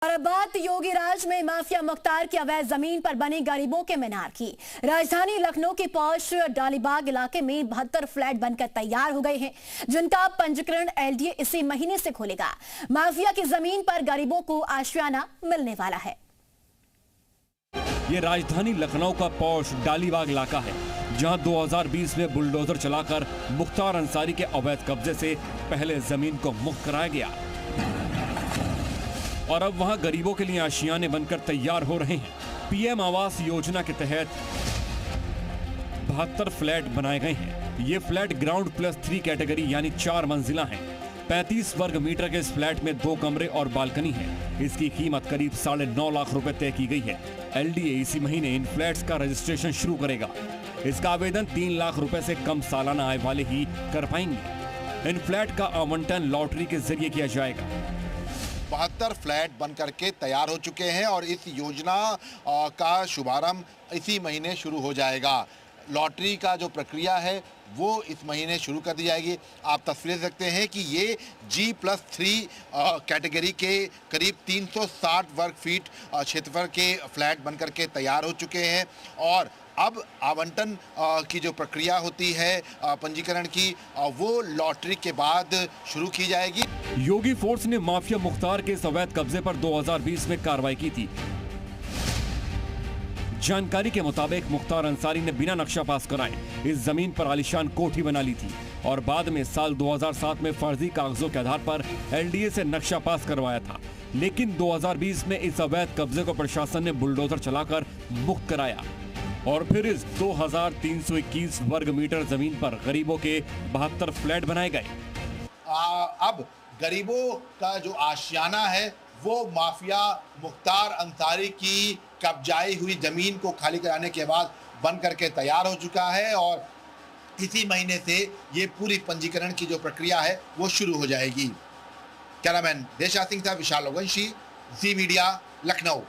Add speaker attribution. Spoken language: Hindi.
Speaker 1: और अब बात योगी राज में माफिया मुख्तार की अवैध जमीन पर बने गरीबों के मीनार की। राजधानी लखनऊ के पौष डालीबाग इलाके में 72 फ्लैट बनकर तैयार हो गए हैं, जिनका पंजीकरण एलडीए इसी महीने से खोलेगा। माफिया की जमीन पर गरीबों को आशियाना मिलने वाला है।
Speaker 2: ये राजधानी लखनऊ का पौष डालीबाग इलाका है, जहां 2020 में बुलडोजर चलाकर मुख्तार अंसारी के अवैध कब्जे से पहले जमीन को मुक्त कराया गया और अब वहां गरीबों के लिए आशियाने बनकर तैयार हो रहे हैं। पीएम आवास योजना के तहत 72 फ्लैट बनाए गए हैं। ये फ्लैट ग्राउंड प्लस 3 कैटेगरी यानी 4 मंजिला हैं। 35 वर्ग मीटर के इस फ्लैट में 2 कमरे और बालकनी है। इसकी कीमत करीब 9.5 लाख रुपए तय की गई है। एलडीए इसी महीने इन फ्लैट्स का रजिस्ट्रेशन शुरू करेगा। इसका आवेदन 3 लाख रुपए से कम सालाना आय वाले ही कर पाएंगे। इन फ्लैट का आवंटन लॉटरी के जरिए किया जाएगा।
Speaker 3: 72 फ्लैट बन करके तैयार हो चुके हैं और इस योजना का शुभारंभ इसी महीने शुरू हो जाएगा। लॉटरी का जो प्रक्रिया है वो इस महीने शुरू कर दी जाएगी। आप तस्वीरें देख सकते हैं कि ये G+3 कैटेगरी के करीब 360 वर्ग फीट क्षेत्रफल के फ्लैट बन करके तैयार हो चुके हैं और अब आवंटन की जो प्रक्रिया होती है पंजीकरण की, वो लॉटरी के बाद शुरू की जाएगी।
Speaker 2: योगी फोर्स ने माफिया मुख्तार के इस अवैध कब्जे पर 2020 में कार्रवाई की थी। जानकारी के मुताबिक मुख्तार अंसारी ने बिना नक्शा पास कराए इस जमीन पर आलीशान कोठी बना ली थी और बाद में साल 2007 में फर्जी कागजों के आधार पर एलडीए से नक्शा पास करवाया था। लेकिन 2020 में इस अवैध कब्जे को प्रशासन ने बुलडोजर चलाकर मुक्त कराया और फिर इस 2321 वर्ग मीटर जमीन पर गरीबों के 72 फ्लैट बनाए गए।
Speaker 3: अब गरीबों का जो आशियाना है वो माफिया मुख्तार अंसारी की कब्जाई हुई जमीन को खाली कराने के बाद बन करके तैयार हो चुका है और इसी महीने से ये पूरी पंजीकरण की जो प्रक्रिया है वो शुरू हो जाएगी। कैमरामैन देशा सिंह था, विशाल लोगंशी, जी मीडिया, लखनऊ।